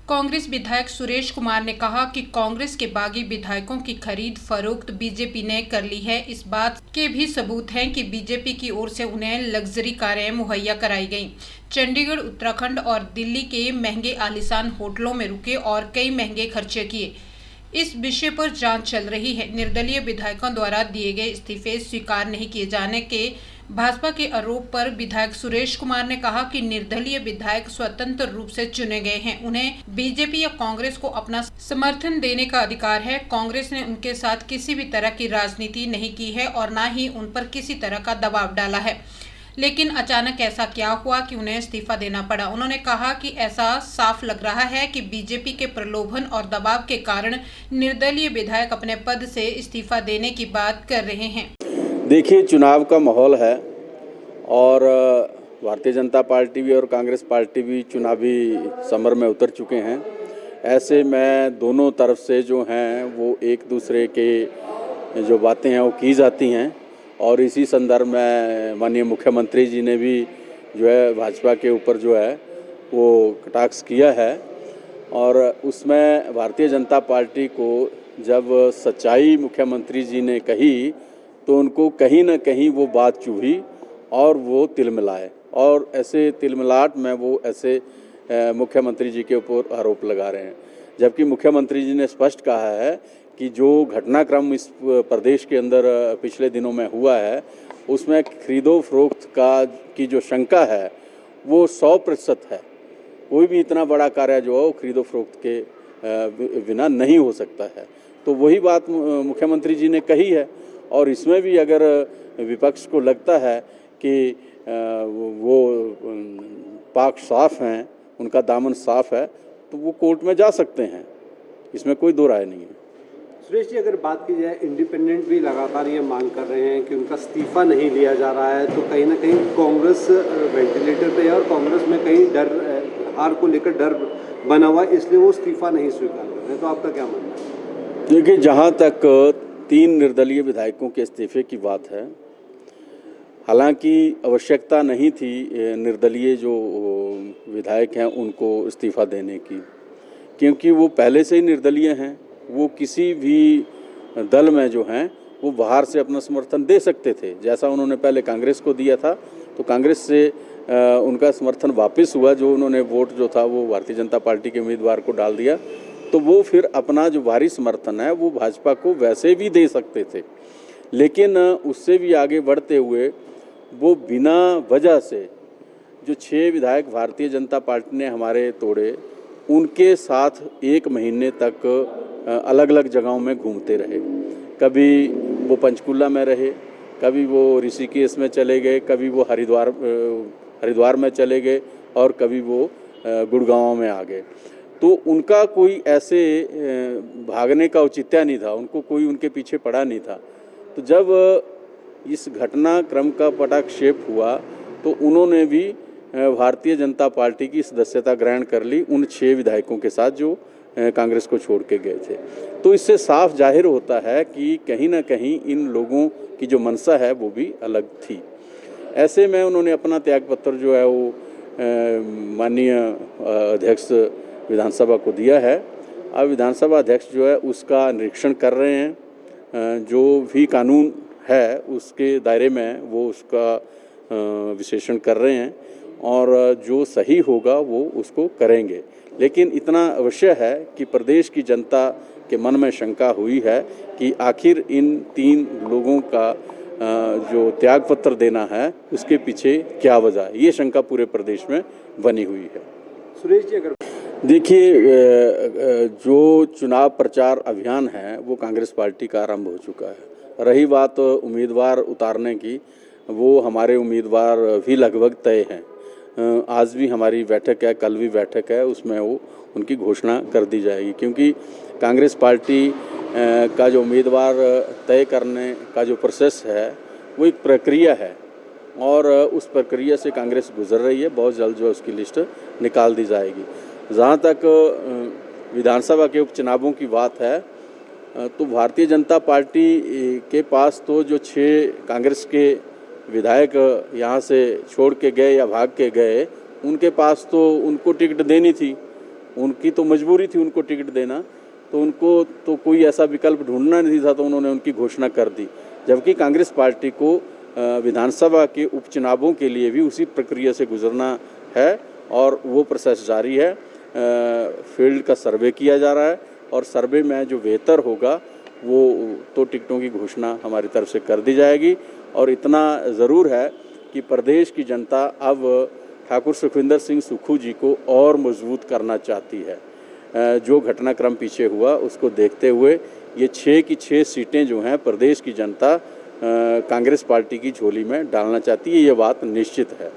कांग्रेस विधायक सुरेश कुमार ने कहा कि कांग्रेस के बागी विधायकों की खरीद फरोख्त बीजेपी ने कर ली है। इस बात के भी सबूत हैं कि बीजेपी की ओर से उन्हें लग्जरी कारें मुहैया कराई गईं। चंडीगढ़, उत्तराखंड और दिल्ली के महंगे आलीशान होटलों में रुके और कई महंगे खर्चे किए। इस विषय पर जांच चल रही है। निर्दलीय विधायकों द्वारा दिए गए इस्तीफे स्वीकार नहीं किए जाने के भाजपा के आरोप पर विधायक सुरेश कुमार ने कहा कि निर्दलीय विधायक स्वतंत्र रूप से चुने गए हैं। उन्हें बीजेपी या कांग्रेस को अपना समर्थन देने का अधिकार है। कांग्रेस ने उनके साथ किसी भी तरह की राजनीति नहीं की है और न ही उन पर किसी तरह का दबाव डाला है। लेकिन अचानक ऐसा क्या हुआ कि उन्हें इस्तीफा देना पड़ा। उन्होंने कहा कि ऐसा साफ लग रहा है कि बीजेपी के प्रलोभन और दबाव के कारण निर्दलीय विधायक अपने पद से इस्तीफा देने की बात कर रहे हैं। देखिए, चुनाव का माहौल है और भारतीय जनता पार्टी भी और कांग्रेस पार्टी भी चुनावी समर में उतर चुके हैं। ऐसे में दोनों तरफ से जो हैं वो एक दूसरे के जो बातें हैं वो की जाती हैं और इसी संदर्भ में माननीय मुख्यमंत्री जी ने भी जो है भाजपा के ऊपर जो है वो कटाक्ष किया है और उसमें भारतीय जनता पार्टी को जब सच्चाई मुख्यमंत्री जी ने कही तो उनको कहीं ना कहीं वो बात चुभी और वो तिलमिलाए और ऐसे तिलमिलाहट में वो ऐसे मुख्यमंत्री जी के ऊपर आरोप लगा रहे हैं। जबकि मुख्यमंत्री जी ने स्पष्ट कहा है कि जो घटनाक्रम इस प्रदेश के अंदर पिछले दिनों में हुआ है उसमें खरीदो फरोख्त की जो शंका है वो 100% है। कोई भी इतना बड़ा कार्य जो है वो खरीदो फरोख्त के बिना नहीं हो सकता है। तो वही बात मुख्यमंत्री जी ने कही है और इसमें भी अगर विपक्ष को लगता है कि वो पाक साफ हैं, उनका दामन साफ है, तो वो कोर्ट में जा सकते हैं, इसमें कोई दो राय नहीं है। सुरेश जी, अगर बात की जाए, इंडिपेंडेंट भी लगातार ये मांग कर रहे हैं कि उनका इस्तीफा नहीं लिया जा रहा है, तो कहीं ना कहीं कांग्रेस वेंटिलेटर पे है और कांग्रेस में कहीं डर, हार को लेकर डर बना हुआ है, इसलिए वो इस्तीफा नहीं स्वीकार कर रहे हैं। तो आपका क्या मानना है? देखिए, जहाँ तक 3 निर्दलीय विधायकों के इस्तीफे की बात है, हालांकि आवश्यकता नहीं थी निर्दलीय जो विधायक हैं उनको इस्तीफा देने की, क्योंकि वो पहले से ही निर्दलीय हैं। वो किसी भी दल में जो हैं वो बाहर से अपना समर्थन दे सकते थे। जैसा उन्होंने पहले कांग्रेस को दिया था तो कांग्रेस से उनका समर्थन वापस हुआ, जो उन्होंने वोट जो था वो भारतीय जनता पार्टी के उम्मीदवार को डाल दिया, तो वो फिर अपना जो भारी समर्थन है वो भाजपा को वैसे भी दे सकते थे। लेकिन उससे भी आगे बढ़ते हुए वो बिना वजह से जो 6 विधायक भारतीय जनता पार्टी ने हमारे तोड़े, उनके साथ 1 महीने तक अलग अलग जगहों में घूमते रहे। कभी वो पंचकुला में रहे, कभी वो ऋषिकेश में चले गए, कभी वो हरिद्वार में चले गए और कभी वो गुड़गांव में आ गए। तो उनका कोई ऐसे भागने का औचित्य नहीं था, उनको कोई उनके पीछे पड़ा नहीं था। तो जब इस घटनाक्रम का पटाक्षेप हुआ तो उन्होंने भी भारतीय जनता पार्टी की सदस्यता ग्रहण कर ली उन 6 विधायकों के साथ जो कांग्रेस को छोड़ के गए थे। तो इससे साफ जाहिर होता है कि कहीं ना कहीं इन लोगों की जो मंशा है वो भी अलग थी। ऐसे में उन्होंने अपना त्यागपत्र जो है वो माननीय अध्यक्ष विधानसभा को दिया है। अब विधानसभा अध्यक्ष जो है उसका निरीक्षण कर रहे हैं, जो भी कानून है उसके दायरे में वो उसका विश्लेषण कर रहे हैं और जो सही होगा वो उसको करेंगे। लेकिन इतना अवश्य है कि प्रदेश की जनता के मन में शंका हुई है कि आखिर इन 3 लोगों का जो त्यागपत्र देना है उसके पीछे क्या वजह है, ये शंका पूरे प्रदेश में बनी हुई है। सुरेश जी, अगर देखिए, जो चुनाव प्रचार अभियान है वो कांग्रेस पार्टी का आरंभ हो चुका है। रही बात उम्मीदवार उतारने की, वो हमारे उम्मीदवार भी लगभग तय हैं। आज भी हमारी बैठक है, कल भी बैठक है, उसमें वो उनकी घोषणा कर दी जाएगी, क्योंकि कांग्रेस पार्टी का जो उम्मीदवार तय करने का जो प्रोसेस है वो एक प्रक्रिया है और उस प्रक्रिया से कांग्रेस गुजर रही है। बहुत जल्द जो उसकी लिस्ट निकाल दी जाएगी। जहाँ तक विधानसभा के उपचुनावों की बात है तो भारतीय जनता पार्टी के पास तो जो 6 कांग्रेस के विधायक यहाँ से छोड़ के गए या भाग के गए, उनके पास तो उनको टिकट देनी थी। उनकी तो मजबूरी थी उनको टिकट देना, तो उनको तो कोई ऐसा विकल्प ढूंढना नहीं था, तो उन्होंने उनकी घोषणा कर दी। जबकि कांग्रेस पार्टी को विधानसभा के उपचुनावों के लिए भी उसी प्रक्रिया से गुजरना है और वो प्रोसेस जारी है। फील्ड का सर्वे किया जा रहा है और सर्वे में जो बेहतर होगा वो तो टिकटों की घोषणा हमारी तरफ से कर दी जाएगी। और इतना ज़रूर है कि प्रदेश की जनता अब ठाकुर सुखविंदर सिंह सुक्खू जी को और मजबूत करना चाहती है। जो घटनाक्रम पीछे हुआ उसको देखते हुए ये 6 की 6 सीटें जो हैं प्रदेश की जनता कांग्रेस पार्टी की झोली में डालना चाहती है, ये बात निश्चित है।